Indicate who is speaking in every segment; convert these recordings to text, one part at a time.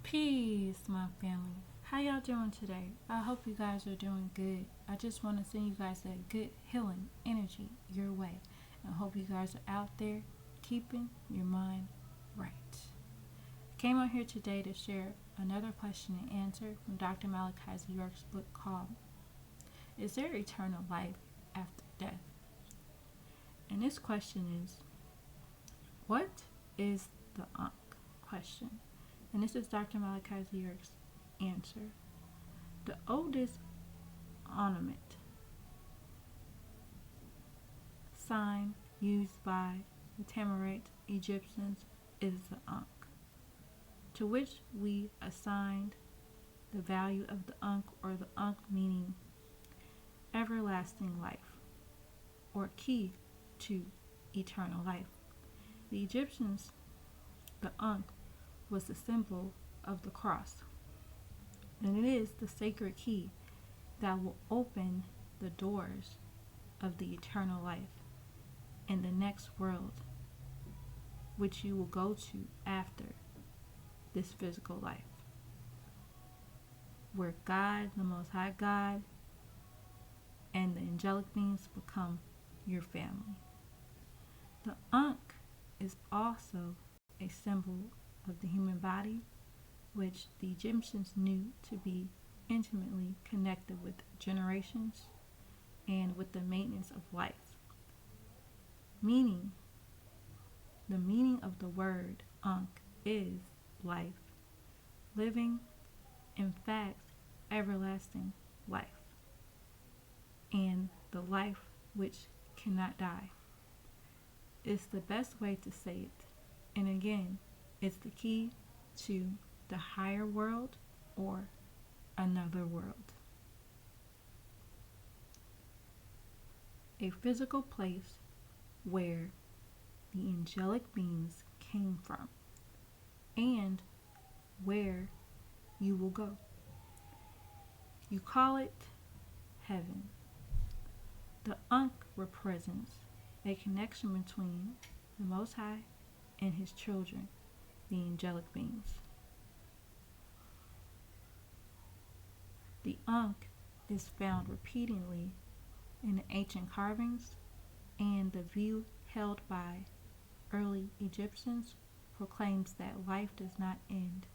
Speaker 1: Peace, my family. How y'all doing today? I hope you guys are doing good. I just want to send you guys that good healing energy your way. And I hope you guys are out there keeping your mind right. I came on here today to share another question and answer from Dr. Malachi York's book called Is There Eternal Life After Death? And this question is, what is the Ankh question? And this is Dr. Malachi York's answer. The oldest ornament sign used by the Tamarite Egyptians is the Ankh, to which we assigned the value of the Ankh, or the Ankh meaning everlasting life, or key to eternal life. The Egyptians, the Ankh was the symbol of the cross, and it is the sacred key that will open the doors of the eternal life in the next world, which you will go to after this physical life, where God, the Most High God, and the angelic beings become your family. The Ankh is also a symbol of the human body, which the Egyptians knew to be intimately connected with generations and with the maintenance of life. The meaning of the word Ankh is life, living, in fact, everlasting life, and the life which cannot die. It's the best way to say it. And again, it's the key to the higher world or another world. A physical place where the angelic beings came from and where you will go. You call it heaven. The Ankh represents a connection between the Most High and his children, the angelic beings. The Ankh is found repeatedly in the ancient carvings, and the view held by early Egyptians proclaims that life does not end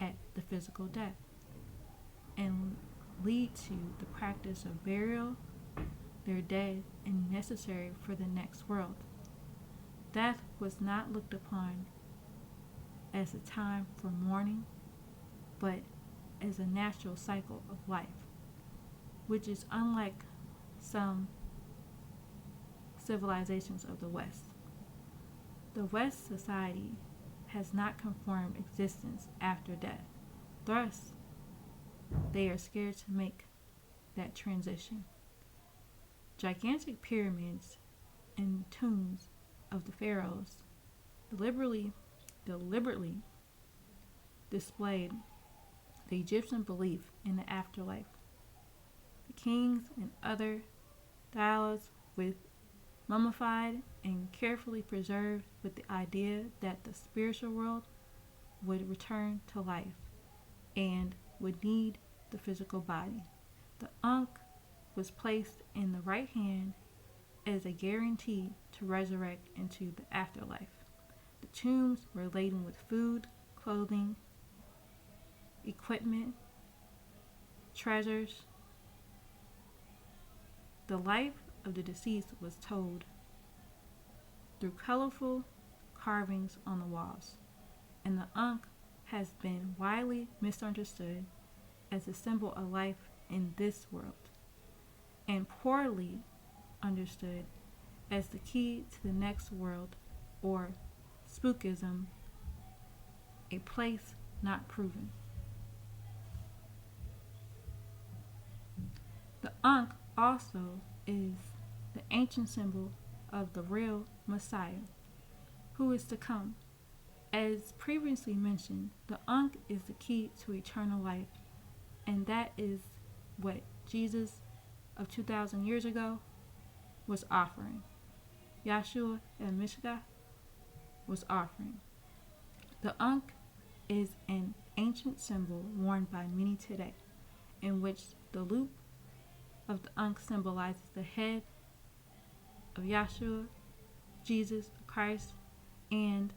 Speaker 1: at the physical death, and lead to the practice of burial their dead and necessary for the next world. Death was not looked upon as a time for mourning, but as a natural cycle of life, which is unlike some civilizations of the West. The West society has not confirmed existence after death. Thus, they are scared to make that transition. Gigantic pyramids and tombs of the pharaohs deliberately displayed the Egyptian belief in the afterlife. The kings and other dialogues with mummified and carefully preserved with the idea that the spiritual world would return to life and would need the physical body. The Ankh was placed in the right hand as a guarantee to resurrect into the afterlife. The tombs were laden with food, clothing, equipment, treasures. The life of the deceased was told through colorful carvings on the walls, and the Ankh has been widely misunderstood as a symbol of life in this world, and poorly understood as the key to the next world, or spookism, a place not proven. The Ankh also is the ancient symbol of the real Messiah who is to come. As previously mentioned, the Ankh is the key to eternal life, and that is what Jesus of 2,000 years ago was offering. Yahshua and Mishka was offering. The Ankh is an ancient symbol worn by many today, in which the loop of the Ankh symbolizes the head of Yahshua, Jesus Christ, and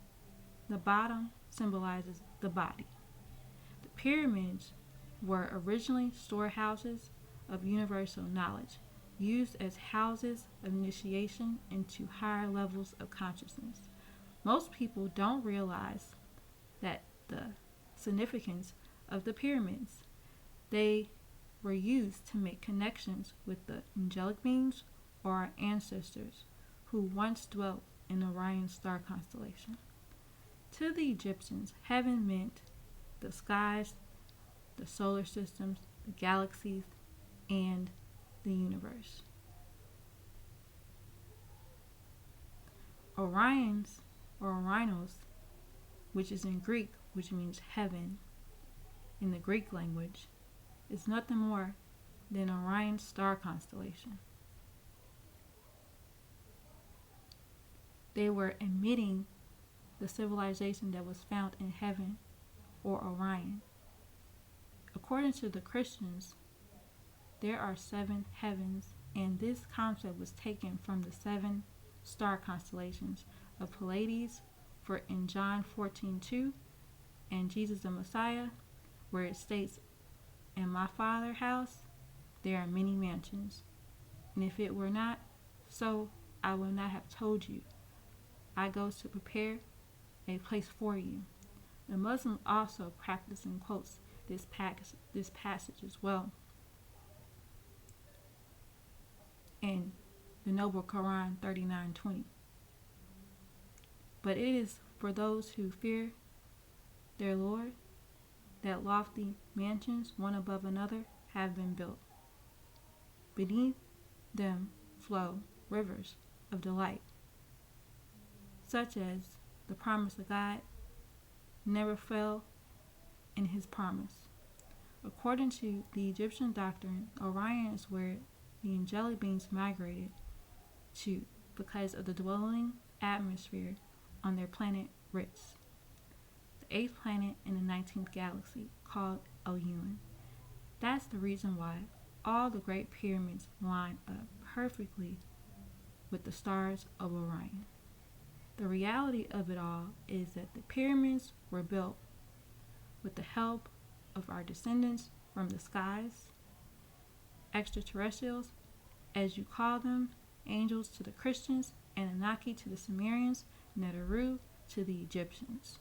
Speaker 1: the bottom symbolizes the body. The pyramids were originally storehouses of universal knowledge, used as houses of initiation into higher levels of consciousness. Most people don't realize that the significance of the pyramids. They were used to make connections with the angelic beings or our ancestors who once dwelt in Orion's star constellation. To the Egyptians, heaven meant the skies, the solar systems, the galaxies, and the universe. Orion's or Orinos, which is in Greek, which means heaven in the Greek language, is nothing more than Orion's star constellation. They were emitting the civilization that was found in heaven or Orion. According to the Christians, there are 7 heavens, and this concept was taken from the 7 star constellations of Pleiades, for in John 14:2 and Jesus the Messiah, where it states, "In my Father's house there are many mansions, and if it were not so, I would not have told you. I go to prepare a place for you." The Muslims also practice and quotes this passage as well in the Noble Quran 39:20. But it is for those who fear their Lord that lofty mansions, one above another, have been built. Beneath them flow rivers of delight, such as the promise of God never fell in his promise. According to the Egyptian doctrine, Orion is where the angelic beings migrated to because of the dwelling atmosphere on their planet Ritz, the 8th planet in the 19th galaxy, called Oyun. That's the reason why all the great pyramids line up perfectly with the stars of Orion. The reality of it all is that the pyramids were built with the help of our descendants from the skies, extraterrestrials, as you call them, angels to the Christians, Anunnaki to the Sumerians, Neteru to the Egyptians.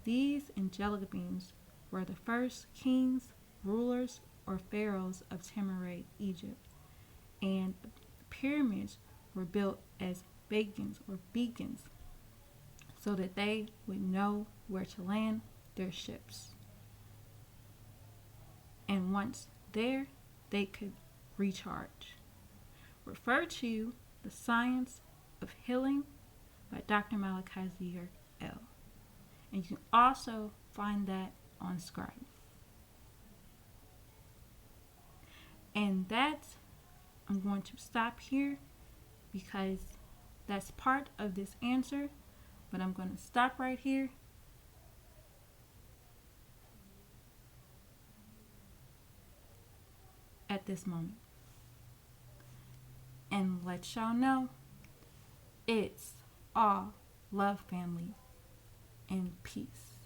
Speaker 1: These angelic beings were the first kings, rulers, or pharaohs of Timurid, Egypt, and the pyramids were built as beacons so that they would know where to land their ships. And once there, they could recharge. Refer to The Science of Healing by Dr. Malachi L. And you can also find that on Scribe. And I'm going to stop here because that's part of this answer, but I'm going to stop right here. At this moment, and let y'all know it's all love, family, and peace.